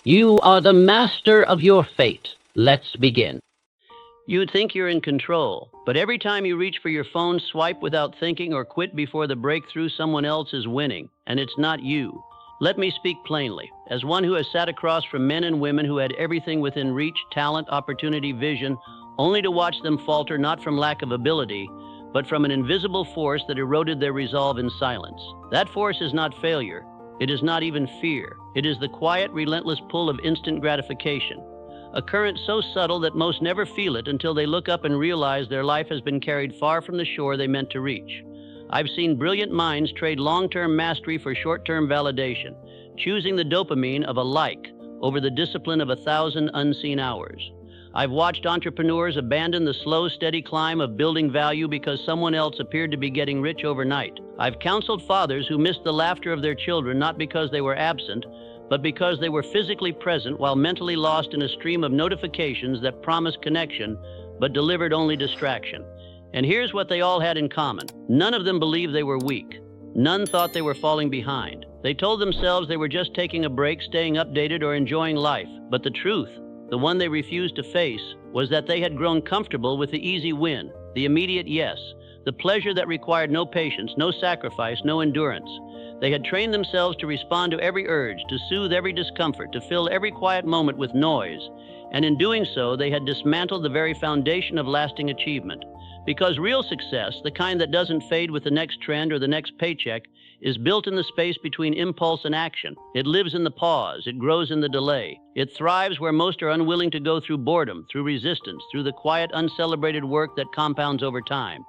You are the master of your fate. Let's begin. You'd think you're in control, but every time you reach for your phone, swipe without thinking, or quit before the breakthrough, someone else is winning, and it's not you. Let me speak plainly. As one who has sat across from men and women who had everything within reach, talent, opportunity, vision, only to watch them falter not from lack of ability, but from an invisible force that eroded their resolve in silence. That force is not failure. It is not even fear. It is the quiet, relentless pull of instant gratification. A current so subtle that most never feel it until they look up and realize their life has been carried far from the shore they meant to reach. I've seen brilliant minds trade long-term mastery for short-term validation, choosing the dopamine of a like over the discipline of 1,000 unseen hours. I've watched entrepreneurs abandon the slow, steady climb of building value because someone else appeared to be getting rich overnight. I've counseled fathers who missed the laughter of their children not because they were absent, but because they were physically present while mentally lost in a stream of notifications that promised connection but delivered only distraction. And here's what they all had in common. None of them believed they were weak. None thought they were falling behind. They told themselves they were just taking a break, staying updated, or enjoying life. But the truth, the one they refused to face, was that they had grown comfortable with the easy win, the immediate yes, the pleasure that required no patience, no sacrifice, no endurance. They had trained themselves to respond to every urge, to soothe every discomfort, to fill every quiet moment with noise. And in doing so, they had dismantled the very foundation of lasting achievement. Because real success, the kind that doesn't fade with the next trend or the next paycheck, is built in the space between impulse and action. It lives in the pause. It grows in the delay. It thrives where most are unwilling to go through boredom, through resistance, through the quiet, uncelebrated work that compounds over time.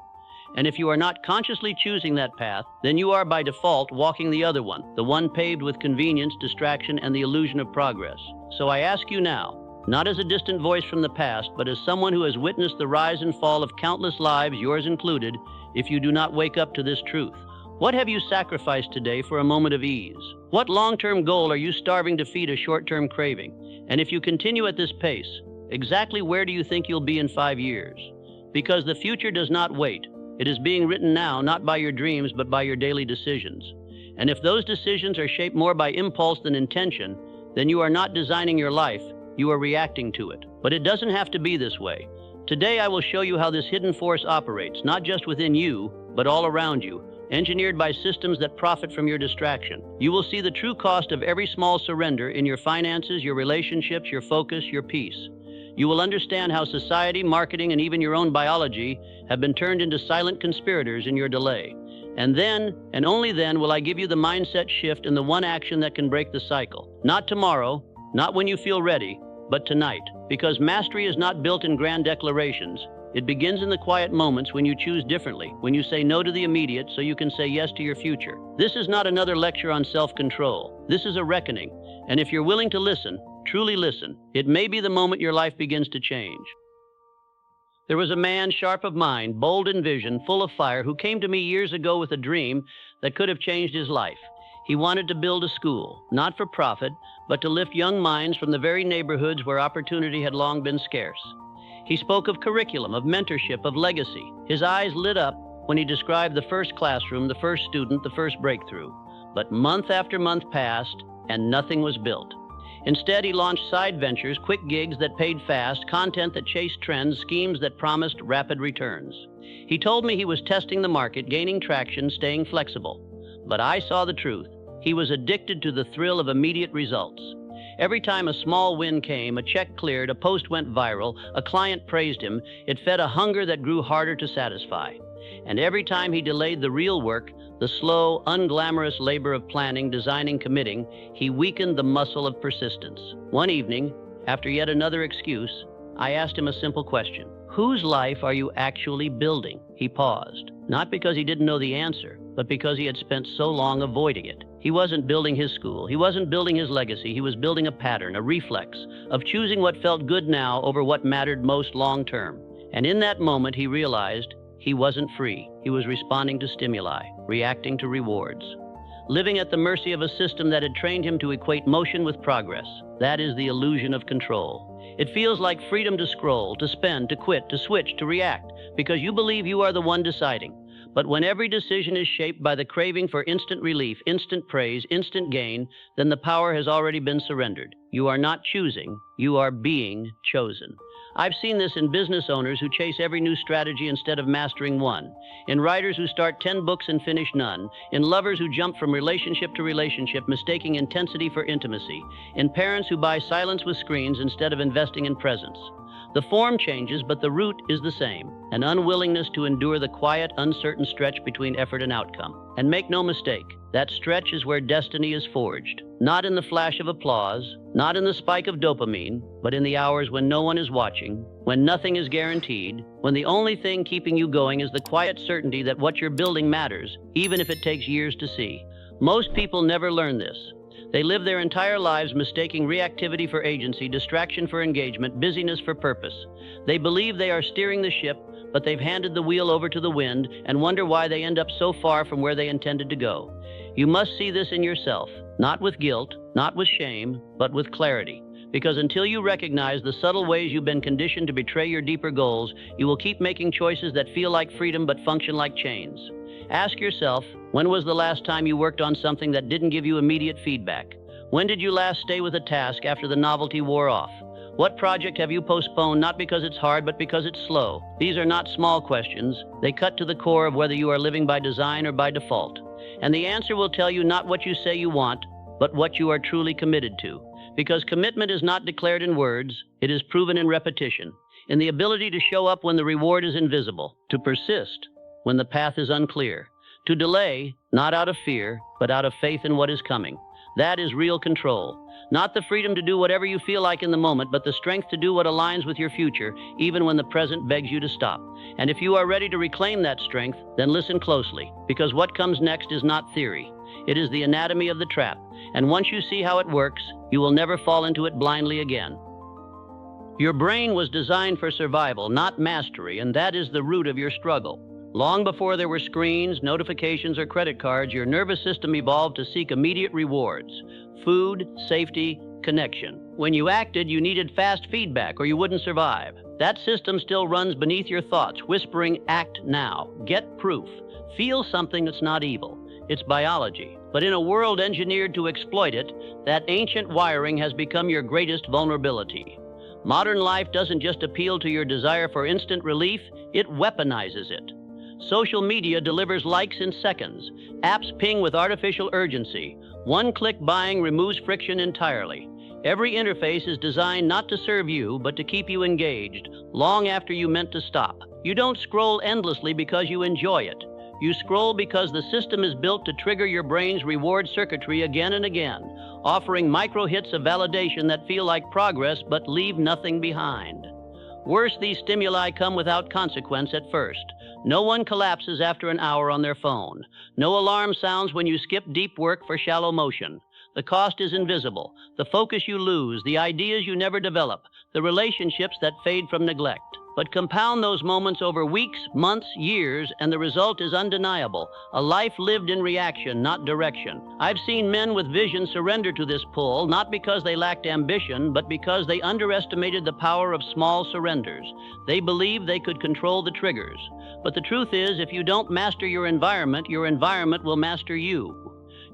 And if you are not consciously choosing that path, then you are by default walking the other one, the one paved with convenience, distraction, and the illusion of progress. So I ask you now, not as a distant voice from the past, but as someone who has witnessed the rise and fall of countless lives, yours included, if you do not wake up to this truth. What have you sacrificed today for a moment of ease? What long-term goal are you starving to feed a short-term craving? And if you continue at this pace, exactly where do you think you'll be in 5 years? Because the future does not wait. It is being written now, not by your dreams, but by your daily decisions. And if those decisions are shaped more by impulse than intention, then you are not designing your life, you are reacting to it. But it doesn't have to be this way. Today I will show you how this hidden force operates, not just within you, but all around you, engineered by systems that profit from your distraction. You will see the true cost of every small surrender in your finances, your relationships, your focus, your peace. You will understand how society, marketing, and even your own biology have been turned into silent conspirators in your delay. And then, and only then, will I give you the mindset shift and the one action that can break the cycle. Not tomorrow, not when you feel ready, but tonight. Because mastery is not built in grand declarations. It begins in the quiet moments when you choose differently, when you say no to the immediate so you can say yes to your future. This is not another lecture on self-control. This is a reckoning. And if you're willing to listen, truly listen, it may be the moment your life begins to change. There was a man sharp of mind, bold in vision, full of fire, who came to me years ago with a dream that could have changed his life. He wanted to build a school, not for profit, but to lift young minds from the very neighborhoods where opportunity had long been scarce. He spoke of curriculum, of mentorship, of legacy. His eyes lit up when he described the first classroom, the first student, the first breakthrough. But month after month passed, and nothing was built. Instead, he launched side ventures, quick gigs that paid fast, content that chased trends, schemes that promised rapid returns. He told me he was testing the market, gaining traction, staying flexible. But I saw the truth. He was addicted to the thrill of immediate results. Every time a small win came, a check cleared, a post went viral, a client praised him, it fed a hunger that grew harder to satisfy. And every time he delayed the real work, the slow, unglamorous labor of planning, designing, committing, he weakened the muscle of persistence. One evening, after yet another excuse, I asked him a simple question. Whose life are you actually building? He paused, not because he didn't know the answer, but because he had spent so long avoiding it. He wasn't building his school. He wasn't building his legacy. He was building a pattern, a reflex, of choosing what felt good now over what mattered most long term. And in that moment, he realized he wasn't free. He was responding to stimuli, reacting to rewards, living at the mercy of a system that had trained him to equate motion with progress. That is the illusion of control. It feels like freedom to scroll, to spend, to quit, to switch, to react, because you believe you are the one deciding. But when every decision is shaped by the craving for instant relief, instant praise, instant gain, then the power has already been surrendered. You are not choosing, you are being chosen. I've seen this in business owners who chase every new strategy instead of mastering one, in writers who start 10 books and finish none, in lovers who jump from relationship to relationship, mistaking intensity for intimacy, in parents who buy silence with screens instead of investing in presence. The form changes, but the root is the same, an unwillingness to endure the quiet, uncertain stretch between effort and outcome. And make no mistake, that stretch is where destiny is forged, not in the flash of applause, not in the spike of dopamine, but in the hours when no one is watching, when nothing is guaranteed, when the only thing keeping you going is the quiet certainty that what you're building matters, even if it takes years to see. Most people never learn this. They live their entire lives mistaking reactivity for agency, distraction for engagement, busyness for purpose. They believe they are steering the ship, but they've handed the wheel over to the wind and wonder why they end up so far from where they intended to go. You must see this in yourself, not with guilt, not with shame, but with clarity. Because until you recognize the subtle ways you've been conditioned to betray your deeper goals, you will keep making choices that feel like freedom but function like chains. Ask yourself, when was the last time you worked on something that didn't give you immediate feedback? When did you last stay with a task after the novelty wore off? What project have you postponed not because it's hard but because it's slow? These are not small questions. They cut to the core of whether you are living by design or by default. And the answer will tell you not what you say you want, but what you are truly committed to. Because commitment is not declared in words, it is proven in repetition, in the ability to show up when the reward is invisible, to persist when the path is unclear, to delay, not out of fear, but out of faith in what is coming. That is real control. Not the freedom to do whatever you feel like in the moment, but the strength to do what aligns with your future, even when the present begs you to stop. And if you are ready to reclaim that strength, then listen closely, because what comes next is not theory. It is the anatomy of the trap, and once you see how it works, you will never fall into it blindly again. Your brain was designed for survival, not mastery, and that is the root of your struggle. Long before there were screens, notifications, or credit cards, your nervous system evolved to seek immediate rewards: food, safety, connection. When you acted, you needed fast feedback or you wouldn't survive. That system still runs beneath your thoughts, whispering, "Act now, get proof, feel something that's not evil." It's biology. But in a world engineered to exploit it, that ancient wiring has become your greatest vulnerability. Modern life doesn't just appeal to your desire for instant relief, it weaponizes it. Social media delivers likes in seconds. Apps ping with artificial urgency. One-click buying removes friction entirely. Every interface is designed not to serve you, but to keep you engaged, long after you meant to stop. You don't scroll endlessly because you enjoy it. You scroll because the system is built to trigger your brain's reward circuitry again and again, offering micro-hits of validation that feel like progress but leave nothing behind. Worse, these stimuli come without consequence at first. No one collapses after an hour on their phone. No alarm sounds when you skip deep work for shallow motion. The cost is invisible. The focus you lose, the ideas you never develop, the relationships that fade from neglect. But compound those moments over weeks, months, years, and the result is undeniable. A life lived in reaction, not direction. I've seen men with vision surrender to this pull, not because they lacked ambition, but because they underestimated the power of small surrenders. They believed they could control the triggers. But the truth is, if you don't master your environment will master you.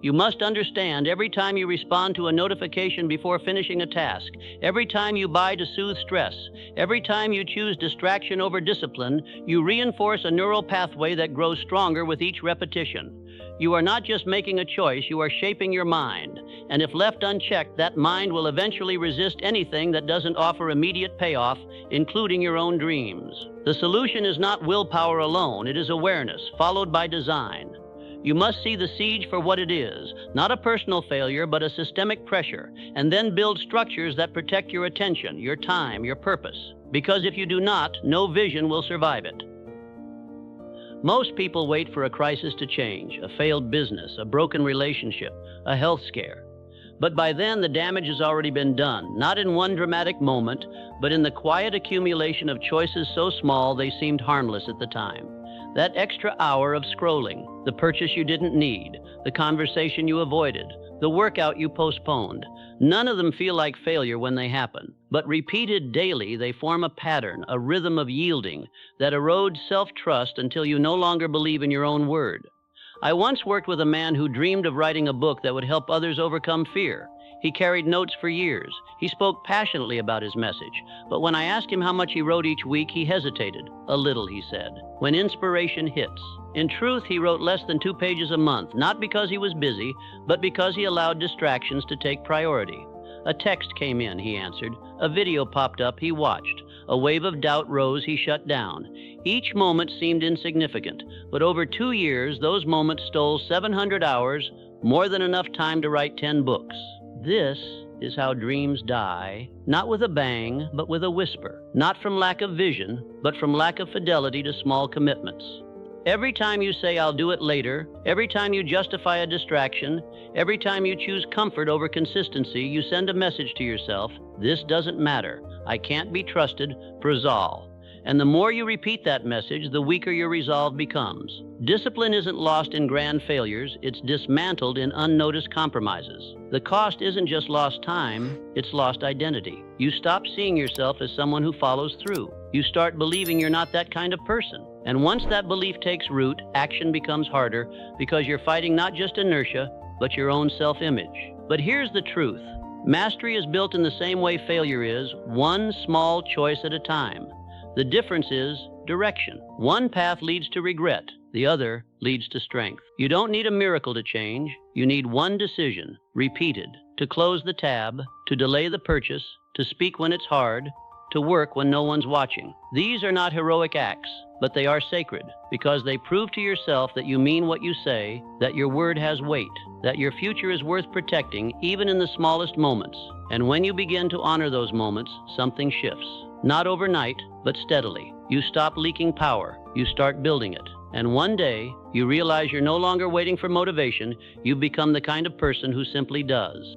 You must understand, every time you respond to a notification before finishing a task, every time you buy to soothe stress, every time you choose distraction over discipline, you reinforce a neural pathway that grows stronger with each repetition. You are not just making a choice, you are shaping your mind. And if left unchecked, that mind will eventually resist anything that doesn't offer immediate payoff, including your own dreams. The solution is not willpower alone, it is awareness, followed by design. You must see the siege for what it is, not a personal failure, but a systemic pressure, and then build structures that protect your attention, your time, your purpose. Because if you do not, no vision will survive it. Most people wait for a crisis to change, a failed business, a broken relationship, a health scare. But by then, the damage has already been done, not in one dramatic moment, but in the quiet accumulation of choices so small they seemed harmless at the time. That extra hour of scrolling, the purchase you didn't need, the conversation you avoided, the workout you postponed. None of them feel like failure when they happen, but repeated daily, they form a pattern, a rhythm of yielding that erodes self-trust until you no longer believe in your own word. I once worked with a man who dreamed of writing a book that would help others overcome fear. He carried notes for years. He spoke passionately about his message, but when I asked him how much he wrote each week, he hesitated. A little, he said, when inspiration hits. In truth, he wrote less than 2 pages a month, not because he was busy, but because he allowed distractions to take priority. A text came in, he answered. A video popped up, he watched. A wave of doubt rose, he shut down. Each moment seemed insignificant, but over 2 years, those moments stole 700 hours, more than enough time to write 10 books. This is how dreams die, not with a bang, but with a whisper. Not from lack of vision, but from lack of fidelity to small commitments. Every time you say, I'll do it later, every time you justify a distraction, every time you choose comfort over consistency, you send a message to yourself, this doesn't matter. I can't be trusted. Resolve. And the more you repeat that message, the weaker your resolve becomes. Discipline isn't lost in grand failures, it's dismantled in unnoticed compromises. The cost isn't just lost time, it's lost identity. You stop seeing yourself as someone who follows through. You start believing you're not that kind of person. And once that belief takes root, action becomes harder because you're fighting not just inertia, but your own self-image. But here's the truth. Mastery is built in the same way failure is, one small choice at a time. The difference is direction. One path leads to regret, the other leads to strength. You don't need a miracle to change. You need one decision, repeated, to close the tab, to delay the purchase, to speak when it's hard, to work when no one's watching. These are not heroic acts, but they are sacred because they prove to yourself that you mean what you say, that your word has weight, that your future is worth protecting even in the smallest moments. And when you begin to honor those moments, something shifts. Not overnight, but steadily. You stop leaking power. You start building it. And one day, you realize you're no longer waiting for motivation. You become the kind of person who simply does.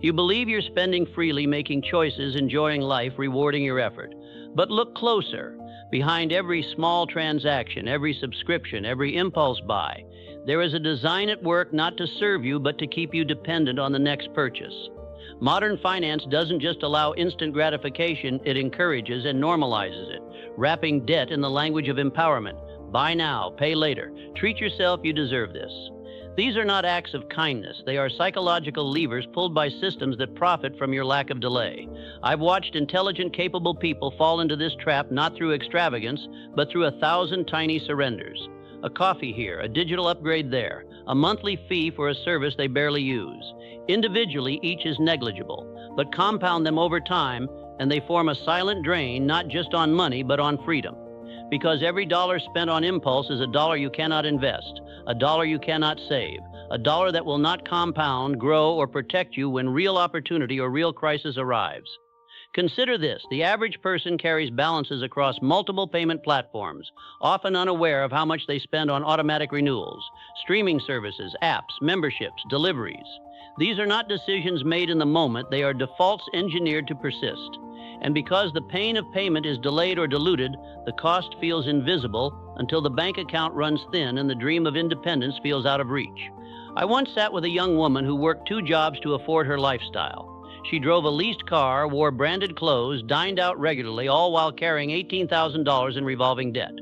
You believe you're spending freely, making choices, enjoying life, rewarding your effort. But look closer. Behind every small transaction, every subscription, every impulse buy, there is a design at work not to serve you, but to keep you dependent on the next purchase. Modern finance doesn't just allow instant gratification, it encourages and normalizes it, wrapping debt in the language of empowerment. Buy now, pay later. Treat yourself, you deserve this. These are not acts of kindness. They are psychological levers pulled by systems that profit from your lack of delay. I've watched intelligent, capable people fall into this trap not through extravagance, but through 1,000 tiny surrenders. A coffee here, a digital upgrade there, a monthly fee for a service they barely use. Individually, each is negligible, but compound them over time, and they form a silent drain not just on money, but on freedom. Because every dollar spent on impulse is a dollar you cannot invest, a dollar you cannot save, a dollar that will not compound, grow, or protect you when real opportunity or real crisis arrives. Consider this, the average person carries balances across multiple payment platforms, often unaware of how much they spend on automatic renewals, streaming services, apps, memberships, deliveries. These are not decisions made in the moment, they are defaults engineered to persist. And because the pain of payment is delayed or diluted, the cost feels invisible until the bank account runs thin and the dream of independence feels out of reach. I once sat with a young woman who worked 2 jobs to afford her lifestyle. She drove a leased car, wore branded clothes, dined out regularly, all while carrying $18,000 in revolving debt.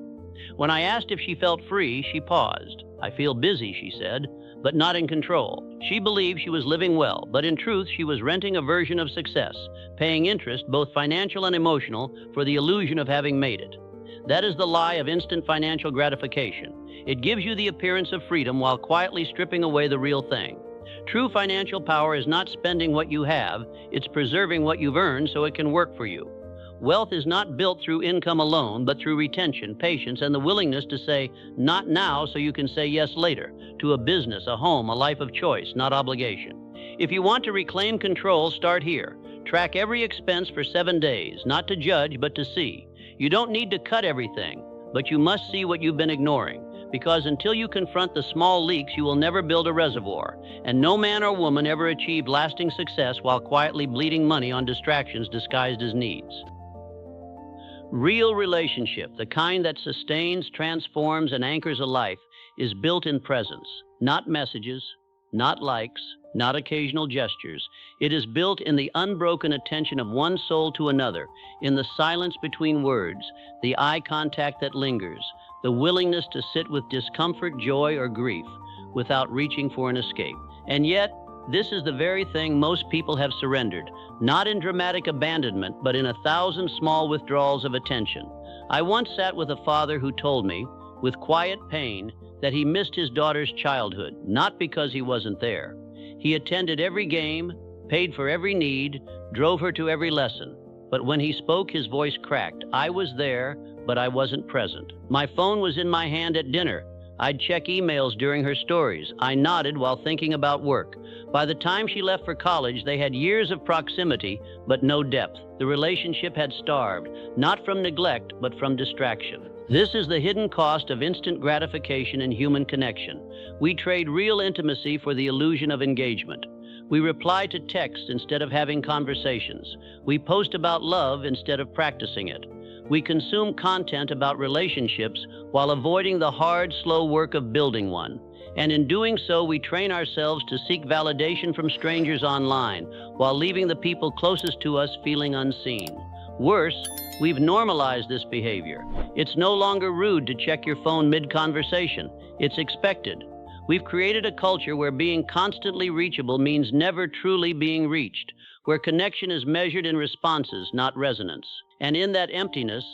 When I asked if she felt free, she paused. I feel busy, she said, but not in control. She believed she was living well, but in truth, she was renting a version of success, paying interest, both financial and emotional, for the illusion of having made it. That is the lie of instant financial gratification. It gives you the appearance of freedom while quietly stripping away the real thing. True financial power is not spending what you have, it's preserving what you've earned so it can work for you. Wealth is not built through income alone, but through retention, patience, and the willingness to say, not now, so you can say yes later, to a business, a home, a life of choice, not obligation. If you want to reclaim control, start here. Track every expense for 7 days, not to judge, but to see. You don't need to cut everything, but you must see what you've been ignoring. Because until you confront the small leaks, you will never build a reservoir. And no man or woman ever achieved lasting success while quietly bleeding money on distractions disguised as needs. Real relationship, the kind that sustains, transforms, and anchors a life, is built in presence, not messages, not likes, not occasional gestures. It is built in the unbroken attention of one soul to another, in the silence between words, the eye contact that lingers, the willingness to sit with discomfort, joy, or grief without reaching for an escape. And yet, this is the very thing most people have surrendered, not in dramatic abandonment, but in 1,000 small withdrawals of attention. I once sat with a father who told me, with quiet pain, that he missed his daughter's childhood, not because he wasn't there. He attended every game, paid for every need, drove her to every lesson. But when he spoke, his voice cracked. I was there, but I wasn't present. My phone was in my hand at dinner. I'd check emails during her stories. I nodded while thinking about work. By the time she left for college, they had years of proximity, but no depth. The relationship had starved, not from neglect, but from distraction. This is the hidden cost of instant gratification in human connection. We trade real intimacy for the illusion of engagement. We reply to texts instead of having conversations. We post about love instead of practicing it. We consume content about relationships while avoiding the hard, slow work of building one. And in doing so, we train ourselves to seek validation from strangers online while leaving the people closest to us feeling unseen. Worse, we've normalized this behavior. It's no longer rude to check your phone mid-conversation. It's expected. We've created a culture where being constantly reachable means never truly being reached, where connection is measured in responses, not resonance. And in that emptiness,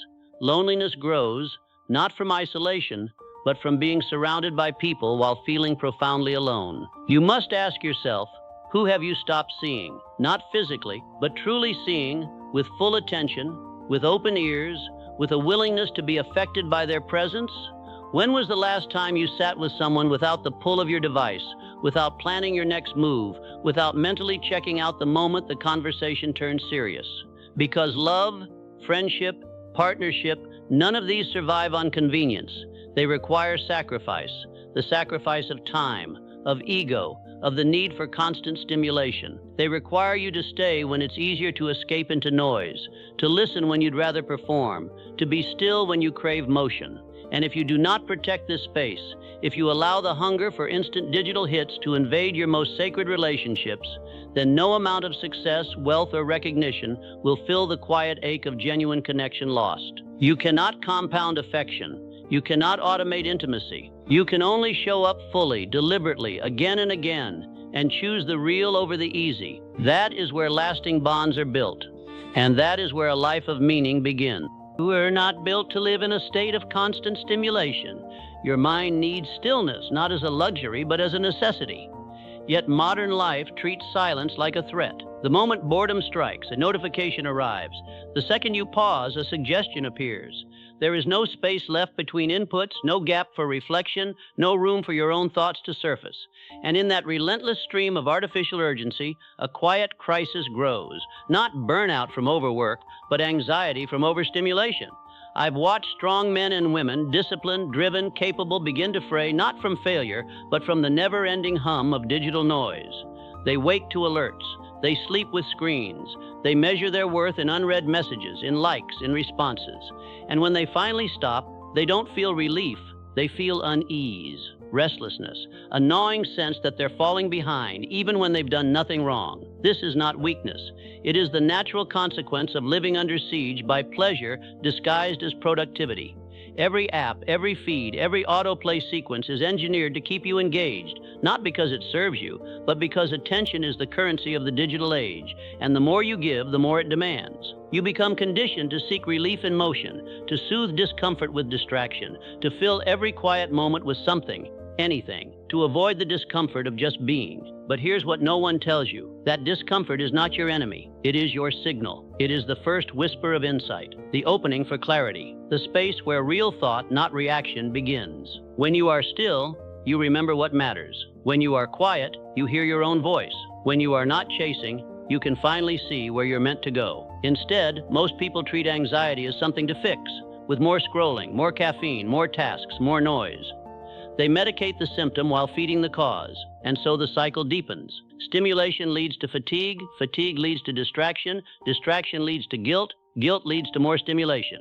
loneliness grows, not from isolation, but from being surrounded by people while feeling profoundly alone. You must ask yourself, who have you stopped seeing? Not physically, but truly seeing, with full attention, with open ears, with a willingness to be affected by their presence? When was the last time you sat with someone without the pull of your device, without planning your next move, without mentally checking out the moment the conversation turns serious? Because love, friendship, partnership, none of these survive on convenience. They require sacrifice, the sacrifice of time, of ego, of the need for constant stimulation. They require you to stay when it's easier to escape into noise, to listen when you'd rather perform, to be still when you crave motion. And if you do not protect this space, if you allow the hunger for instant digital hits to invade your most sacred relationships, then no amount of success, wealth, or recognition will fill the quiet ache of genuine connection lost. You cannot compound affection. You cannot automate intimacy. You can only show up fully, deliberately, again and again, and choose the real over the easy. That is where lasting bonds are built. And that is where a life of meaning begins. You are not built to live in a state of constant stimulation. Your mind needs stillness, not as a luxury, but as a necessity. Yet modern life treats silence like a threat. The moment boredom strikes, a notification arrives. The second you pause, a suggestion appears. There is no space left between inputs, no gap for reflection, no room for your own thoughts to surface. And in that relentless stream of artificial urgency, a quiet crisis grows. Not burnout from overwork, but anxiety from overstimulation. I've watched strong men and women, disciplined, driven, capable, begin to fray not from failure, but from the never-ending hum of digital noise. They wake to alerts. They sleep with screens. They measure their worth in unread messages, in likes, in responses. And when they finally stop, they don't feel relief. They feel unease, restlessness, a gnawing sense that they're falling behind, even when they've done nothing wrong. This is not weakness. It is the natural consequence of living under siege by pleasure disguised as productivity. Every app, every feed, every autoplay sequence is engineered to keep you engaged, not because it serves you, but because attention is the currency of the digital age, and the more you give, the more it demands. You become conditioned to seek relief in motion, to soothe discomfort with distraction, to fill every quiet moment with something, anything, to avoid the discomfort of just being. But here's what no one tells you. That discomfort is not your enemy. It is your signal. It is the first whisper of insight, the opening for clarity, the space where real thought, not reaction, begins. When you are still, you remember what matters. When you are quiet, you hear your own voice. When you are not chasing, you can finally see where you're meant to go. Instead, most people treat anxiety as something to fix, with more scrolling, more caffeine, more tasks, more noise. They medicate the symptom while feeding the cause, and so the cycle deepens. Stimulation leads to fatigue, fatigue leads to distraction, distraction leads to guilt, guilt leads to more stimulation.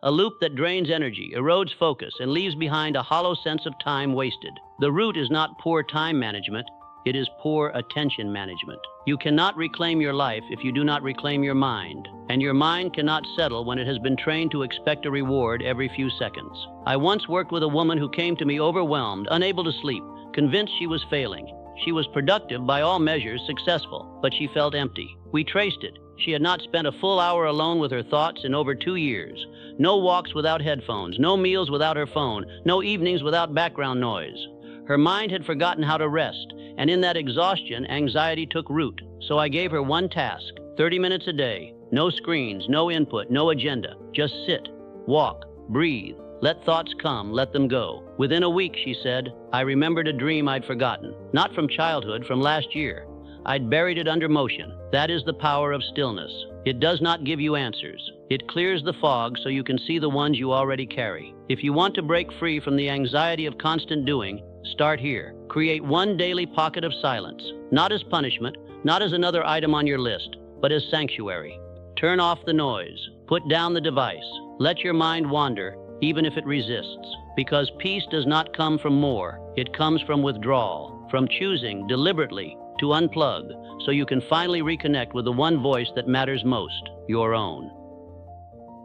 a loop that drains energy, erodes focus, and leaves behind a hollow sense of time wasted. The root is not poor time management, it is poor attention management. You cannot reclaim your life if you do not reclaim your mind, and your mind cannot settle when it has been trained to expect a reward every few seconds. I once worked with a woman who came to me overwhelmed, unable to sleep, convinced she was failing. She was productive, by all measures successful, but she felt empty. We traced it. She had not spent a full hour alone with her thoughts in over 2 years. No walks without headphones, no meals without her phone, no evenings without background noise. Her mind had forgotten how to rest, and in that exhaustion, anxiety took root. So I gave her one task, 30 minutes a day, no screens, no input, no agenda. Just sit, walk, breathe, let thoughts come, let them go. Within a week, she said, I remembered a dream I'd forgotten, not from childhood, from last year. I'd buried it under motion. That is the power of stillness. It does not give you answers. It clears the fog so you can see the ones you already carry. If you want to break free from the anxiety of constant doing, start here. Create one daily pocket of silence, not as punishment, not as another item on your list, but as sanctuary. Turn off the noise. Put down the device. Let your mind wander, even if it resists. Because peace does not come from more. It comes from withdrawal, from choosing deliberately to unplug, so you can finally reconnect with the one voice that matters most, your own.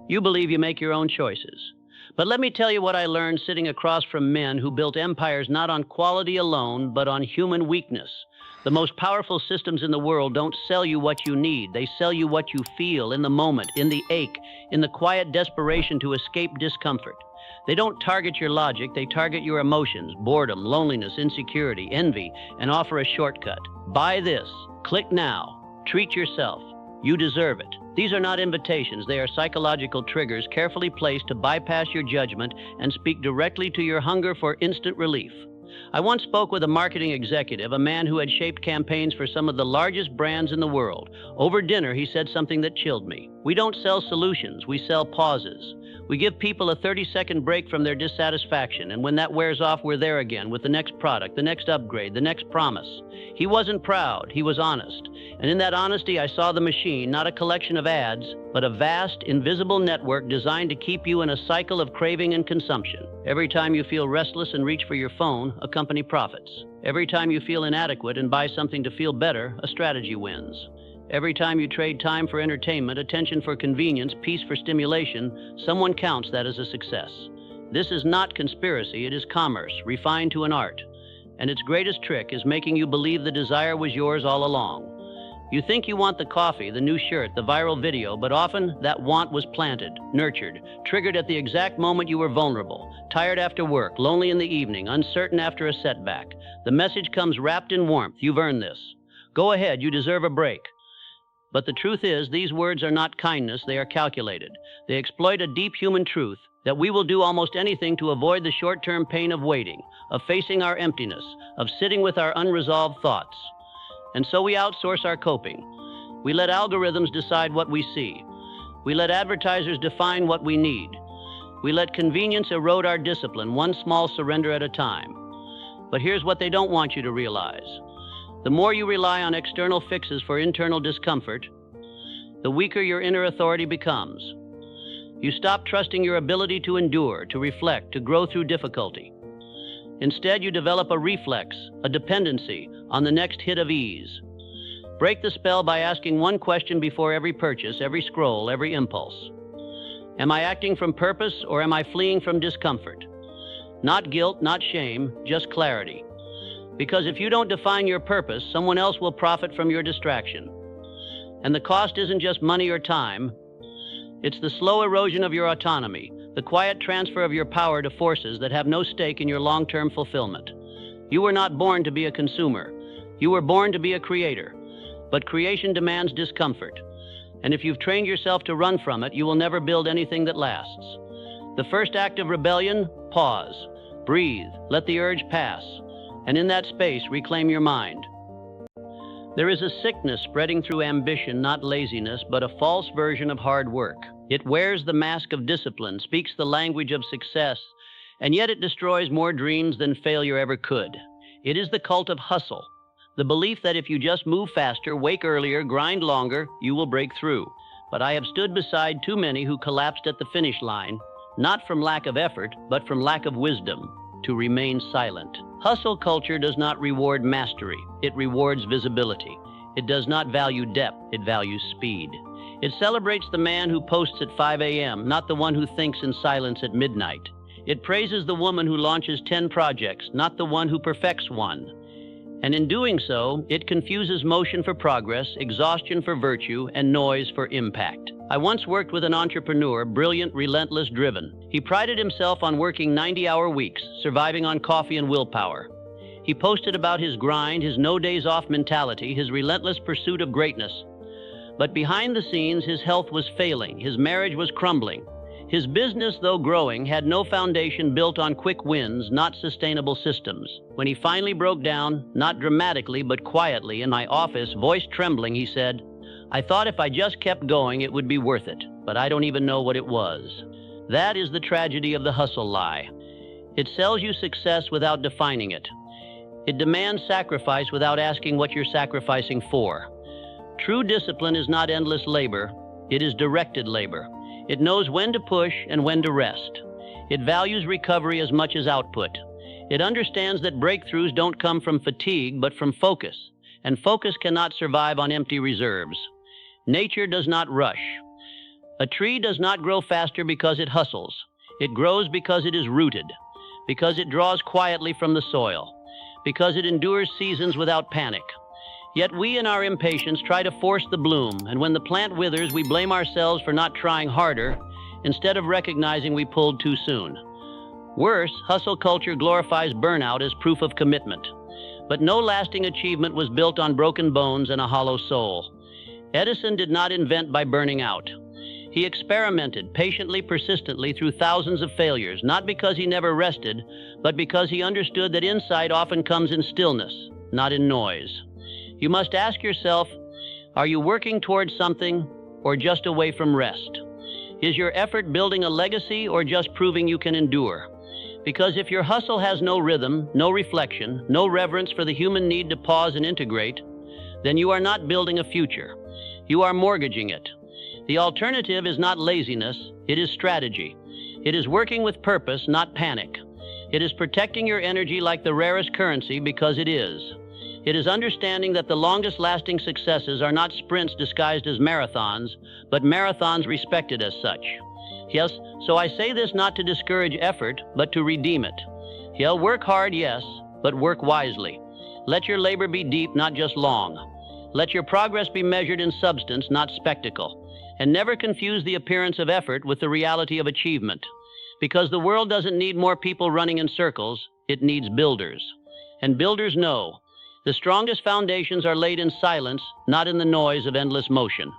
You believe you make your own choices. But let me tell you what I learned sitting across from men who built empires not on quality alone, but on human weakness. The most powerful systems in the world don't sell you what you need. They sell you what you feel in the moment, in the ache, in the quiet desperation to escape discomfort. They don't target your logic, they target your emotions, boredom, loneliness, insecurity, envy, and offer a shortcut. Buy this. Click now. Treat yourself. You deserve it. These are not invitations, they are psychological triggers carefully placed to bypass your judgment and speak directly to your hunger for instant relief. I once spoke with a marketing executive, a man who had shaped campaigns for some of the largest brands in the world. Over dinner, he said something that chilled me. We don't sell solutions, we sell pauses. We give people a 30-second break from their dissatisfaction, and when that wears off, we're there again with the next product, the next upgrade, the next promise. He wasn't proud, he was honest. And in that honesty, I saw the machine, not a collection of ads, but a vast, invisible network designed to keep you in a cycle of craving and consumption. Every time you feel restless and reach for your phone, a company profits. Every time you feel inadequate and buy something to feel better, a strategy wins. Every time you trade time for entertainment, attention for convenience, peace for stimulation, someone counts that as a success. This is not conspiracy, it is commerce, refined to an art. And its greatest trick is making you believe the desire was yours all along. You think you want the coffee, the new shirt, the viral video, but often that want was planted, nurtured, triggered at the exact moment you were vulnerable, tired after work, lonely in the evening, uncertain after a setback. The message comes wrapped in warmth. You've earned this. Go ahead, you deserve a break. But the truth is, these words are not kindness, they are calculated. They exploit a deep human truth that we will do almost anything to avoid the short-term pain of waiting, of facing our emptiness, of sitting with our unresolved thoughts. And so we outsource our coping. We let algorithms decide what we see. We let advertisers define what we need. We let convenience erode our discipline, one small surrender at a time. But here's what they don't want you to realize. The more you rely on external fixes for internal discomfort, the weaker your inner authority becomes. You stop trusting your ability to endure, to reflect, to grow through difficulty. Instead, you develop a reflex, a dependency on the next hit of ease. Break the spell by asking one question before every purchase, every scroll, every impulse. Am I acting from purpose or am I fleeing from discomfort? Not guilt, not shame, just clarity. Because if you don't define your purpose, someone else will profit from your distraction. And the cost isn't just money or time. It's the slow erosion of your autonomy, the quiet transfer of your power to forces that have no stake in your long-term fulfillment. You were not born to be a consumer. You were born to be a creator. But creation demands discomfort. And if you've trained yourself to run from it, you will never build anything that lasts. The first act of rebellion, pause, breathe, let the urge pass. And in that space, reclaim your mind. There is a sickness spreading through ambition, not laziness, but a false version of hard work. It wears the mask of discipline, speaks the language of success, and yet it destroys more dreams than failure ever could. It is the cult of hustle, the belief that if you just move faster, wake earlier, grind longer, you will break through. but I have stood beside too many who collapsed at the finish line, not from lack of effort, but from lack of wisdom, to remain silent. Hustle culture does not reward mastery, it rewards visibility. It does not value depth, it values speed. It celebrates the man who posts at 5 a.m., not the one who thinks in silence at midnight. It praises the woman who launches 10 projects, not the one who perfects one. And in doing so, it confuses motion for progress, exhaustion for virtue, and noise for impact. I once worked with an entrepreneur, brilliant, relentless, driven. He prided himself on working 90-hour weeks, surviving on coffee and willpower. He posted about his grind, his no-days-off mentality, his relentless pursuit of greatness. But behind the scenes, his health was failing, his marriage was crumbling. His business, though growing, had no foundation built on quick wins, not sustainable systems. When he finally broke down, not dramatically but quietly, in my office, voice trembling, he said, "I thought if I just kept going, it would be worth it, but I don't even know what it was." That is the tragedy of the hustle lie. It sells you success without defining it. It demands sacrifice without asking what you're sacrificing for. True discipline is not endless labor, it is directed labor. It knows when to push and when to rest. It values recovery as much as output. It understands that breakthroughs don't come from fatigue, but from focus, and focus cannot survive on empty reserves. Nature does not rush. A tree does not grow faster because it hustles. It grows because it is rooted, because it draws quietly from the soil, because it endures seasons without panic. Yet we in our impatience try to force the bloom, and when the plant withers, we blame ourselves for not trying harder, instead of recognizing we pulled too soon. Worse, hustle culture glorifies burnout as proof of commitment. But no lasting achievement was built on broken bones and a hollow soul. Edison did not invent by burning out. He experimented patiently, persistently through thousands of failures, not because he never rested, but because he understood that insight often comes in stillness, not in noise. You must ask yourself, are you working towards something or just away from rest? Is your effort building a legacy or just proving you can endure? Because if your hustle has no rhythm, no reflection, no reverence for the human need to pause and integrate, then you are not building a future. You are mortgaging it. The alternative is not laziness, it is strategy. It is working with purpose, not panic. It is protecting your energy like the rarest currency because it is. It is understanding that the longest-lasting successes are not sprints disguised as marathons, but marathons respected as such. Yes, so I say this not to discourage effort, but to redeem it. Yeah, work hard, yes, but work wisely. Let your labor be deep, not just long. Let your progress be measured in substance, not spectacle. And never confuse the appearance of effort with the reality of achievement. Because the world doesn't need more people running in circles, it needs builders. And builders know the strongest foundations are laid in silence, not in the noise of endless motion.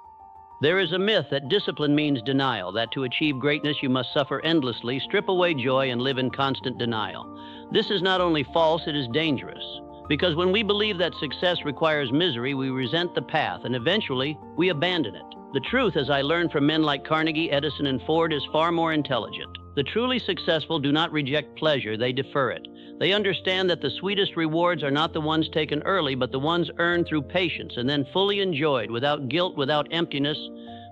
There is a myth that discipline means denial, that to achieve greatness you must suffer endlessly, strip away joy, and live in constant denial. This is not only false, it is dangerous. Because when we believe that success requires misery, we resent the path, and eventually, we abandon it. The truth, as I learned from men like Carnegie, Edison, and Ford, is far more intelligent. The truly successful do not reject pleasure, they defer it. They understand that the sweetest rewards are not the ones taken early, but the ones earned through patience and then fully enjoyed without guilt, without emptiness,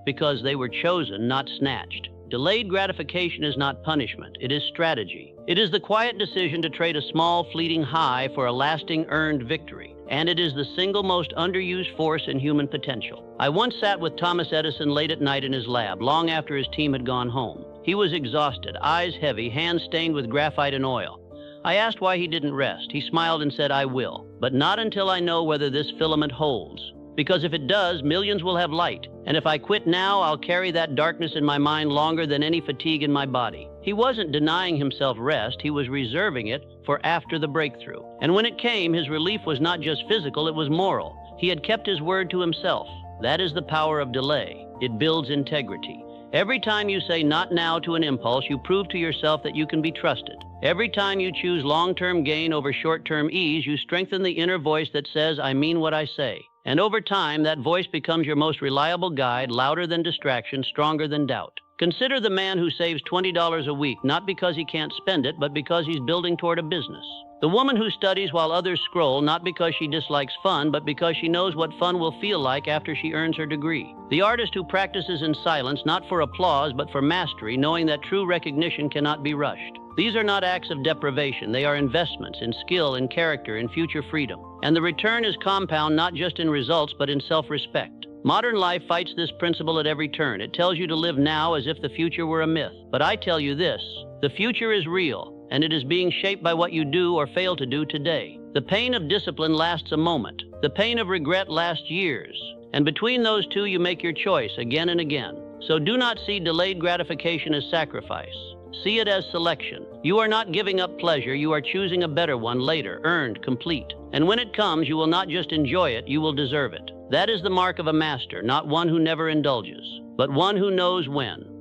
because they were chosen, not snatched. Delayed gratification is not punishment, it is strategy. It is the quiet decision to trade a small, fleeting high for a lasting, earned victory. And it is the single most underused force in human potential. I once sat with Thomas Edison late at night in his lab, long after his team had gone home. He was exhausted, eyes heavy, hands stained with graphite and oil. I asked why he didn't rest. He smiled and said, "I will, but not until I know whether this filament holds. Because if it does, millions will have light. And if I quit now, I'll carry that darkness in my mind longer than any fatigue in my body." He wasn't denying himself rest, he was reserving it for after the breakthrough. And when it came, his relief was not just physical, it was moral. He had kept his word to himself. That is the power of delay. It builds integrity. Every time you say not now to an impulse, you prove to yourself that you can be trusted. Every time you choose long-term gain over short-term ease, you strengthen the inner voice that says, "I mean what I say." And over time, that voice becomes your most reliable guide, louder than distraction, stronger than doubt. Consider the man who saves $20 a week, not because he can't spend it, but because he's building toward a business. The woman who studies while others scroll, not because she dislikes fun, but because she knows what fun will feel like after she earns her degree. The artist who practices in silence, not for applause, but for mastery, knowing that true recognition cannot be rushed. These are not acts of deprivation. They are investments in skill, in character, in future freedom. And the return is compound not just in results, but in self-respect. Modern life fights this principle at every turn. It tells you to live now as if the future were a myth. But I tell you this, the future is real, and it is being shaped by what you do or fail to do today. The pain of discipline lasts a moment. The pain of regret lasts years. And between those two, you make your choice again and again. So do not see delayed gratification as sacrifice. See it as selection. You are not giving up pleasure, you are choosing a better one later, earned, complete. And when it comes, you will not just enjoy it, you will deserve it. That is the mark of a master, not one who never indulges, but one who knows when.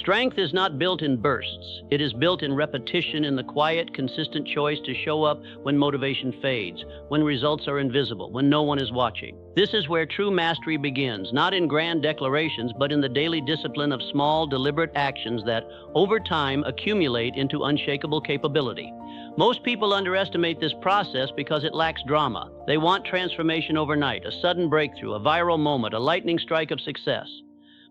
Strength is not built in bursts. It is built in repetition, in the quiet, consistent choice to show up when motivation fades, when results are invisible, when no one is watching. This is where true mastery begins, not in grand declarations, but in the daily discipline of small, deliberate actions that, over time, accumulate into unshakable capability. Most people underestimate this process because it lacks drama. They want transformation overnight, a sudden breakthrough, a viral moment, a lightning strike of success.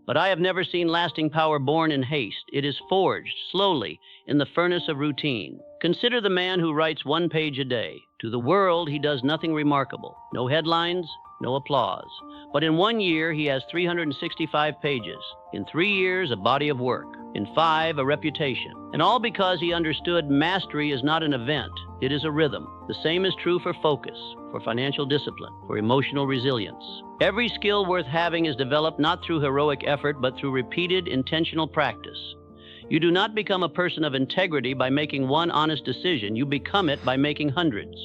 But I have never seen lasting power born in haste. It is forged, slowly, in the furnace of routine. Consider the man who writes one page a day. To the world, he does nothing remarkable. No headlines, no applause. But in 1 year, he has 365 pages. In 3 years, a body of work. In 5, a reputation. And all because he understood mastery is not an event, it is a rhythm. The same is true for focus, for financial discipline, for emotional resilience. Every skill worth having is developed not through heroic effort, but through repeated, intentional practice. You do not become a person of integrity by making one honest decision. You become it by making hundreds.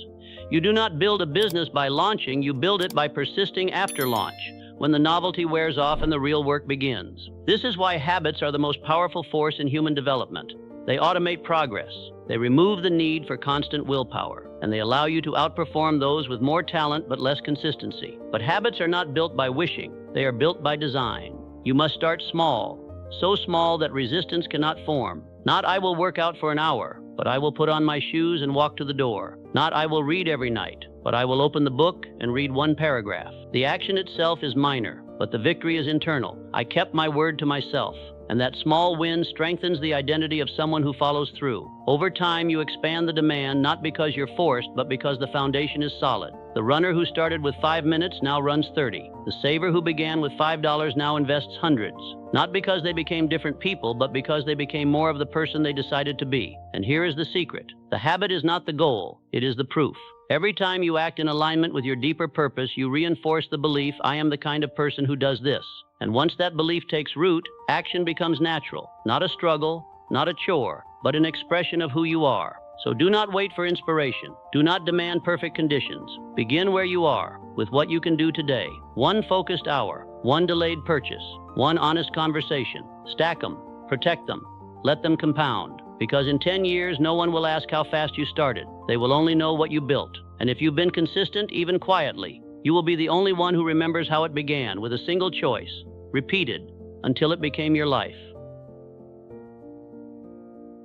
You do not build a business by launching. You build it by persisting after launch, when the novelty wears off and the real work begins. This is why habits are the most powerful force in human development. They automate progress. They remove the need for constant willpower, and they allow you to outperform those with more talent but less consistency. But habits are not built by wishing. They are built by design. You must start small, so small that resistance cannot form. Not I will work out for an hour, but I will put on my shoes and walk to the door. Not I will read every night, but I will open the book and read one paragraph. The action itself is minor, but the victory is internal. I kept my word to myself. And that small win strengthens the identity of someone who follows through. Over time, you expand the demand, not because you're forced, but because the foundation is solid. The runner who started with 5 minutes now runs 30. The saver who began with $5 now invests hundreds. Not because they became different people, but because they became more of the person they decided to be. And here is the secret. The habit is not the goal, it is the proof. Every time you act in alignment with your deeper purpose, you reinforce the belief, I am the kind of person who does this. And once that belief takes root, action becomes natural, not a struggle, not a chore, but an expression of who you are. So do not wait for inspiration. Do not demand perfect conditions. Begin where you are, with what you can do today. One focused hour, one delayed purchase, one honest conversation. Stack them, protect them, let them compound. Because in 10 years, no one will ask how fast you started. They will only know what you built. And if you've been consistent, even quietly, you will be the only one who remembers how it began, with a single choice, repeated, until it became your life.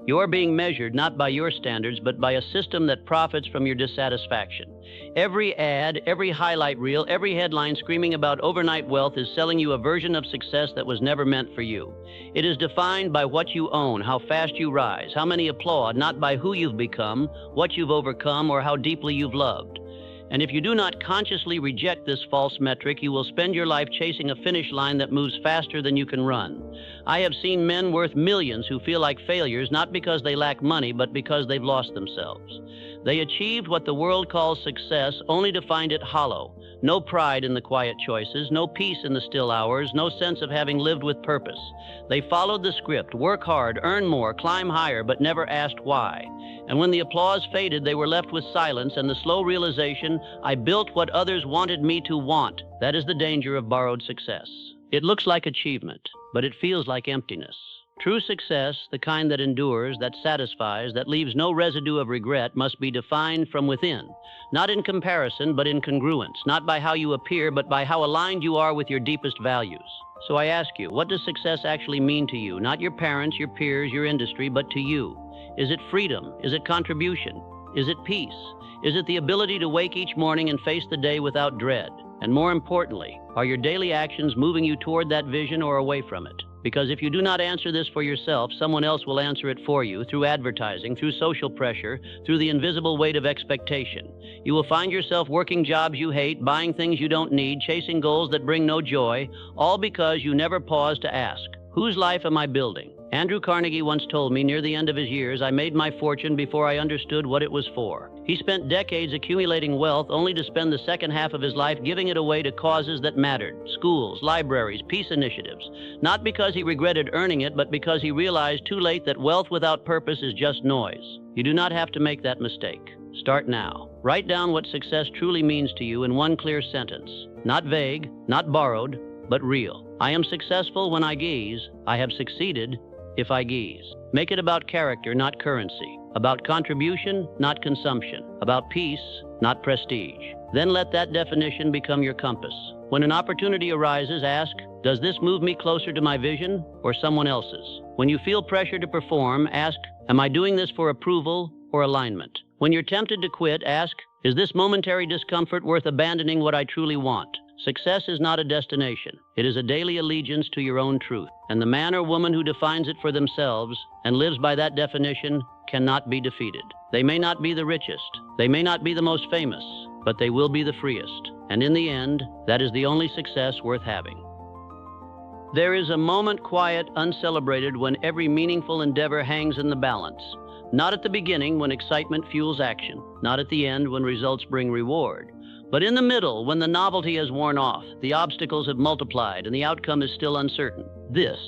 You're being measured not by your standards, but by a system that profits from your dissatisfaction. Every ad, every highlight reel, every headline screaming about overnight wealth is selling you a version of success that was never meant for you. It is defined by what you own, how fast you rise, how many applaud, not by who you've become, what you've overcome, or how deeply you've loved. And if you do not consciously reject this false metric, you will spend your life chasing a finish line that moves faster than you can run. I have seen men worth millions who feel like failures, not because they lack money, but because they've lost themselves. They achieved what the world calls success, only to find it hollow. No pride in the quiet choices, no peace in the still hours, no sense of having lived with purpose. They followed the script, work hard, earn more, climb higher, but never asked why. And when the applause faded, they were left with silence and the slow realization, I built what others wanted me to want. That is the danger of borrowed success. It looks like achievement, but it feels like emptiness. True success, the kind that endures, that satisfies, that leaves no residue of regret, must be defined from within. Not in comparison, but in congruence. Not by how you appear, but by how aligned you are with your deepest values. So I ask you, what does success actually mean to you? Not your parents, your peers, your industry, but to you. Is it freedom? Is it contribution? Is it peace? Is it the ability to wake each morning and face the day without dread? And more importantly, are your daily actions moving you toward that vision or away from it? Because if you do not answer this for yourself, someone else will answer it for you through advertising, through social pressure, through the invisible weight of expectation. You will find yourself working jobs you hate, buying things you don't need, chasing goals that bring no joy, all because you never pause to ask, whose life am I building? Andrew Carnegie once told me near the end of his years, I made my fortune before I understood what it was for. He spent decades accumulating wealth only to spend the second half of his life giving it away to causes that mattered, schools, libraries, peace initiatives. Not because he regretted earning it, but because he realized too late that wealth without purpose is just noise. You do not have to make that mistake. Start now. Write down what success truly means to you in one clear sentence. Not vague, not borrowed, but real. I am successful when I gaze. I have succeeded if I gaze. Make it about character, not currency. About contribution, not consumption. About peace, not prestige. Then let that definition become your compass. When an opportunity arises, ask, does this move me closer to my vision or someone else's? When you feel pressure to perform, ask, am I doing this for approval or alignment? When you're tempted to quit, ask, is this momentary discomfort worth abandoning what I truly want? Success is not a destination. It is a daily allegiance to your own truth. And the man or woman who defines it for themselves and lives by that definition cannot be defeated. They may not be the richest. They may not be the most famous, but they will be the freest. And in the end, that is the only success worth having. There is a moment quiet, uncelebrated, when every meaningful endeavor hangs in the balance. Not at the beginning when excitement fuels action. Not at the end when results bring reward. But in the middle, when the novelty has worn off, the obstacles have multiplied, and the outcome is still uncertain. This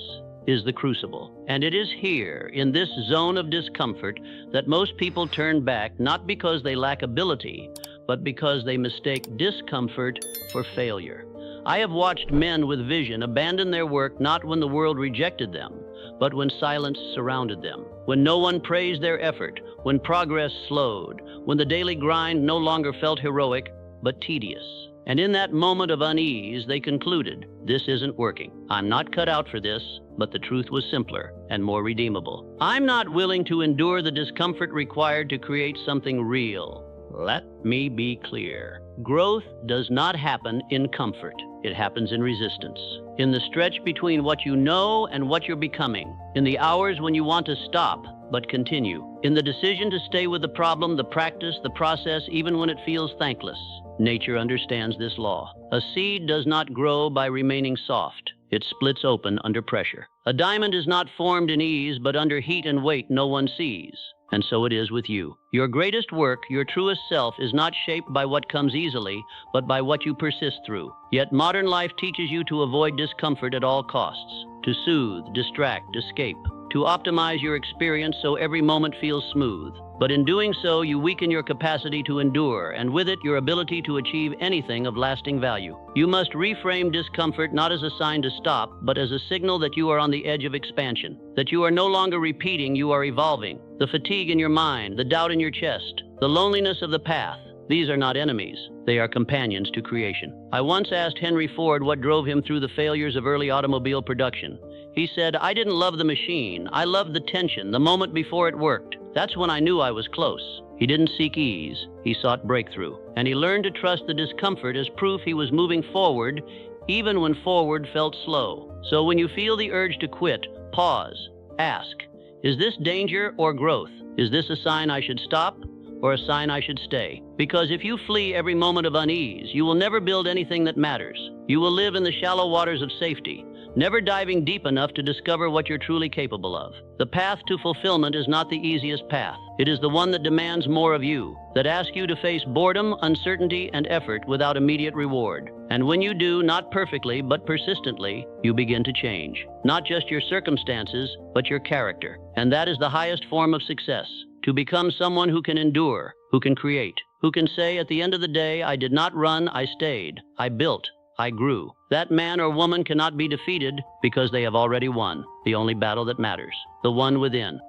is the crucible. And it is here, in this zone of discomfort, that most people turn back, not because they lack ability, but because they mistake discomfort for failure. I have watched men with vision abandon their work not when the world rejected them, but when silence surrounded them, when no one praised their effort, when progress slowed, when the daily grind no longer felt heroic, but tedious. And in that moment of unease, they concluded, this isn't working. I'm not cut out for this, but the truth was simpler and more redeemable. I'm not willing to endure the discomfort required to create something real. Let me be clear. Growth does not happen in comfort. It happens in resistance. In the stretch between what you know and what you're becoming. In the hours when you want to stop, but continue. In the decision to stay with the problem, the practice, the process, even when it feels thankless. Nature understands this law. A seed does not grow by remaining soft. It splits open under pressure. A diamond is not formed in ease, but under heat and weight no one sees. And so it is with you. Your greatest work, your truest self, is not shaped by what comes easily, but by what you persist through. Yet modern life teaches you to avoid discomfort at all costs, to soothe, distract, escape, to optimize your experience so every moment feels smooth. But in doing so, you weaken your capacity to endure, and with it, your ability to achieve anything of lasting value. You must reframe discomfort not as a sign to stop, but as a signal that you are on the edge of expansion, that you are no longer repeating, you are evolving. The fatigue in your mind, the doubt in your chest, the loneliness of the path, these are not enemies. They are companions to creation. I once asked Henry Ford what drove him through the failures of early automobile production. He said, I didn't love the machine. I loved the tension, the moment before it worked. That's when I knew I was close. He didn't seek ease. He sought breakthrough. And he learned to trust the discomfort as proof he was moving forward, even when forward felt slow. So when you feel the urge to quit, pause. Ask, is this danger or growth? Is this a sign I should stop or a sign I should stay? Because if you flee every moment of unease, you will never build anything that matters. You will live in the shallow waters of safety, never diving deep enough to discover what you're truly capable of. The path to fulfillment is not the easiest path. It is the one that demands more of you, that asks you to face boredom, uncertainty, and effort without immediate reward. And when you do, not perfectly, but persistently, you begin to change. Not just your circumstances, but your character. And that is the highest form of success. To become someone who can endure, who can create, who can say at the end of the day, I did not run, I stayed, I built, I grew. That man or woman cannot be defeated because they have already won the only battle that matters, the one within.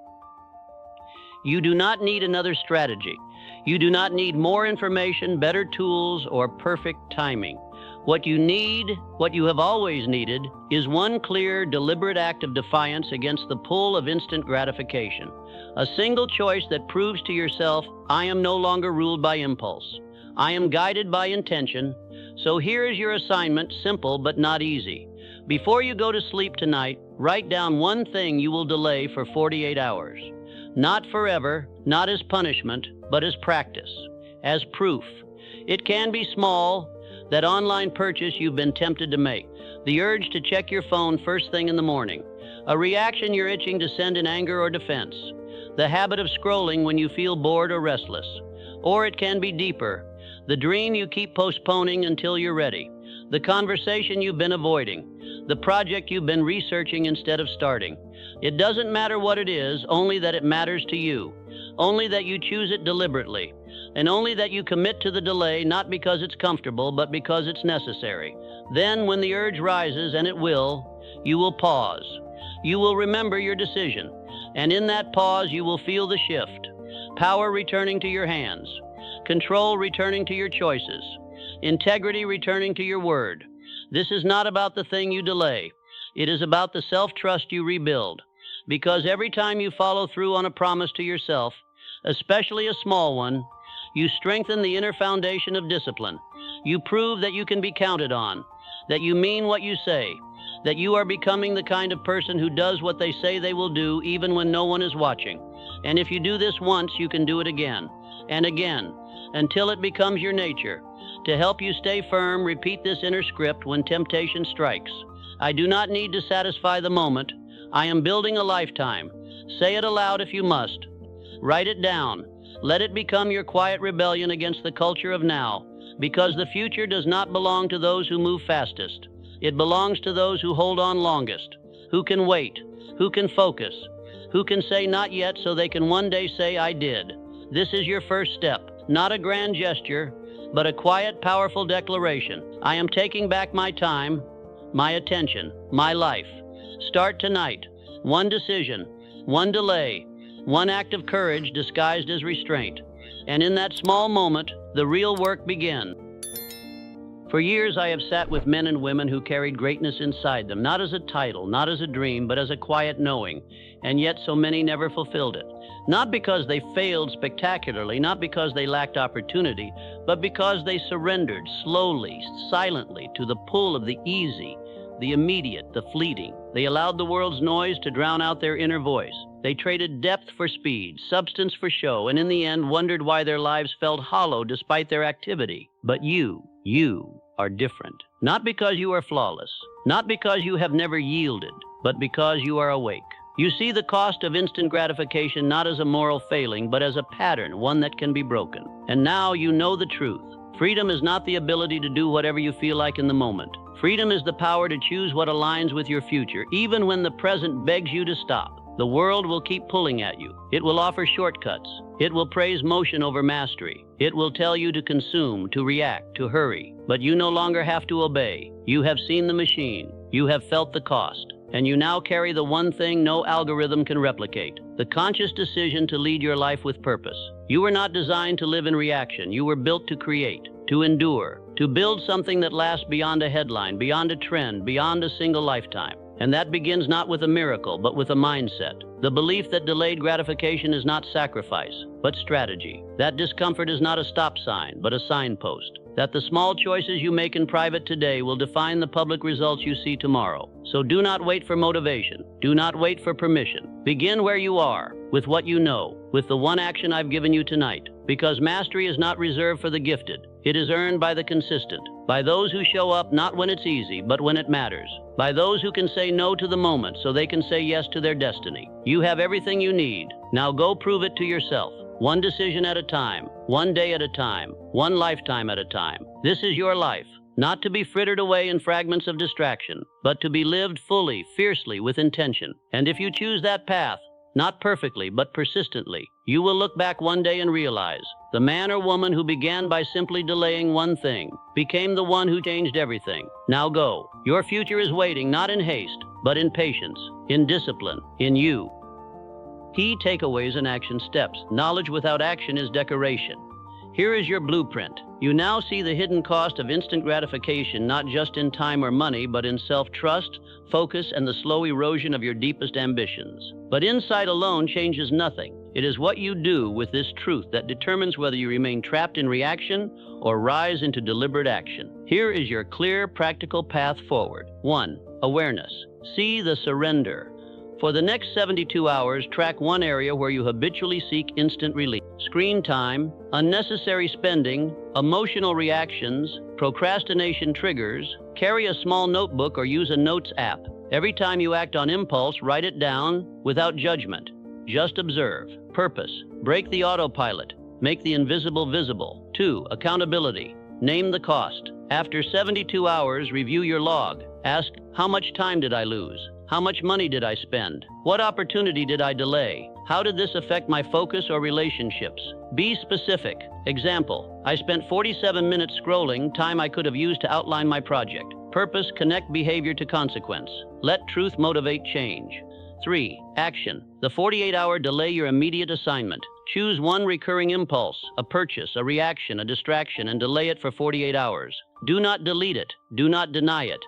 You do not need another strategy. You do not need more information, better tools, or perfect timing. What you need, what you have always needed, is one clear, deliberate act of defiance against the pull of instant gratification. A single choice that proves to yourself, I am no longer ruled by impulse. I am guided by intention. So here is your assignment, simple but not easy. Before you go to sleep tonight, write down one thing you will delay for 48 hours. Not forever, not as punishment, but as practice, as proof. It can be small, that online purchase you've been tempted to make, the urge to check your phone first thing in the morning, a reaction you're itching to send in anger or defense, the habit of scrolling when you feel bored or restless. Or it can be deeper, the dream you keep postponing until you're ready, the conversation you've been avoiding, the project you've been researching instead of starting. It doesn't matter what it is, only that it matters to you, only that you choose it deliberately, and only that you commit to the delay not because it's comfortable, but because it's necessary. Then, when the urge rises, and it will, you will pause. You will remember your decision, and in that pause you will feel the shift. Power returning to your hands, control returning to your choices, integrity returning to your word. This is not about the thing you delay. It is about the self-trust you rebuild. Because every time you follow through on a promise to yourself, especially a small one, you strengthen the inner foundation of discipline. You prove that you can be counted on, that you mean what you say, that you are becoming the kind of person who does what they say they will do even when no one is watching. And if you do this once, you can do it again and again until it becomes your nature. To help you stay firm, repeat this inner script when temptation strikes. I do not need to satisfy the moment. I am building a lifetime. Say it aloud if you must. Write it down. Let it become your quiet rebellion against the culture of now, because the future does not belong to those who move fastest. It belongs to those who hold on longest, who can wait, who can focus, who can say not yet so they can one day say I did. This is your first step, not a grand gesture, but a quiet, powerful declaration. I am taking back my time, my attention, my life. Start tonight. One decision, one delay, one act of courage disguised as restraint. And in that small moment, the real work begins. For years, I have sat with men and women who carried greatness inside them, not as a title, not as a dream, but as a quiet knowing. And yet so many never fulfilled it. Not because they failed spectacularly, not because they lacked opportunity, but because they surrendered slowly, silently to the pull of the easy, the immediate, the fleeting. They allowed the world's noise to drown out their inner voice. They traded depth for speed, substance for show, and in the end wondered why their lives felt hollow despite their activity. But you are different. Not because you are flawless, not because you have never yielded, but because you are awake. You see the cost of instant gratification not as a moral failing, but as a pattern, one that can be broken. And now you know the truth. Freedom is not the ability to do whatever you feel like in the moment. Freedom is the power to choose what aligns with your future, even when the present begs you to stop. The world will keep pulling at you. It will offer shortcuts. It will praise motion over mastery. It will tell you to consume, to react, to hurry. But you no longer have to obey. You have seen the machine. You have felt the cost. And you now carry the one thing no algorithm can replicate, the conscious decision to lead your life with purpose. You were not designed to live in reaction. You were built to create, to endure, to build something that lasts beyond a headline, beyond a trend, beyond a single lifetime. And that begins not with a miracle, but with a mindset. The belief that delayed gratification is not sacrifice, but strategy. That discomfort is not a stop sign, but a signpost. That the small choices you make in private today will define the public results you see tomorrow. So do not wait for motivation. Do not wait for permission. Begin where you are, with what you know, with the one action I've given you tonight. Because mastery is not reserved for the gifted. It is earned by the consistent, by those who show up not when it's easy, but when it matters, by those who can say no to the moment so they can say yes to their destiny. You have everything you need. Now go prove it to yourself. One decision at a time, one day at a time, one lifetime at a time. This is your life, not to be frittered away in fragments of distraction, but to be lived fully, fiercely, with intention. And if you choose that path, not perfectly, but persistently, you will look back one day and realize the man or woman who began by simply delaying one thing became the one who changed everything. Now go. Your future is waiting, not in haste, but in patience, in discipline, in you. Key takeaways and action steps. Knowledge without action is decoration. Here is your blueprint. You now see the hidden cost of instant gratification, not just in time or money, but in self-trust, focus, and the slow erosion of your deepest ambitions. But insight alone changes nothing. It is what you do with this truth that determines whether you remain trapped in reaction or rise into deliberate action. Here is your clear, practical path forward. 1. Awareness. See the surrender. For the next 72 hours, track one area where you habitually seek instant relief. Screen time, unnecessary spending, emotional reactions, procrastination triggers. Carry a small notebook or use a notes app. Every time you act on impulse, write it down without judgment. Just observe. Purpose. Break the autopilot. Make the invisible visible. 2. Accountability. Name the cost. After 72 hours, review your log. Ask, how much time did I lose? How much money did I spend? What opportunity did I delay? How did this affect my focus or relationships? Be specific. Example, I spent 47 minutes scrolling, time I could have used to outline my project. Purpose, connect behavior to consequence. Let truth motivate change. 3. Action. The 48-hour delay your immediate assignment. Choose one recurring impulse, a purchase, a reaction, a distraction, and delay it for 48 hours. Do not delete it. Do not deny it.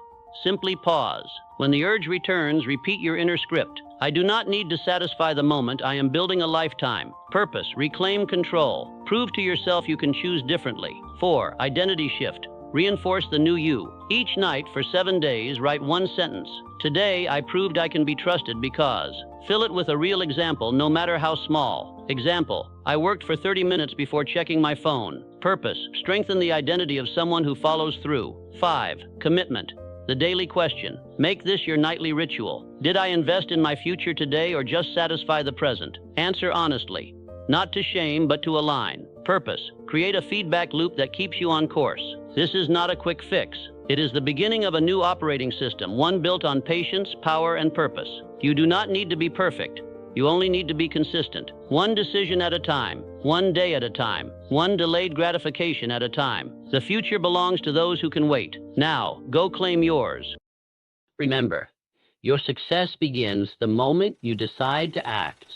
Simply pause. When the urge returns, repeat your inner script. I do not need to satisfy the moment. I am building a lifetime. Purpose, reclaim control. Prove to yourself you can choose differently. 4. Identity shift. Reinforce the new you. Each night for 7 days, write one sentence. Today, I proved I can be trusted because. Fill it with a real example, no matter how small. Example, I worked for 30 minutes before checking my phone. Purpose, strengthen the identity of someone who follows through. 5. Commitment. The daily question. Make this your nightly ritual. Did I invest in my future today or just satisfy the present? Answer honestly. Not to shame, but to align. Purpose. Create a feedback loop that keeps you on course. This is not a quick fix. It is the beginning of a new operating system, one built on patience, power, and purpose. You do not need to be perfect. You only need to be consistent. One decision at a time, one day at a time, one delayed gratification at a time. The future belongs to those who can wait. Now, go claim yours. Remember, your success begins the moment you decide to act.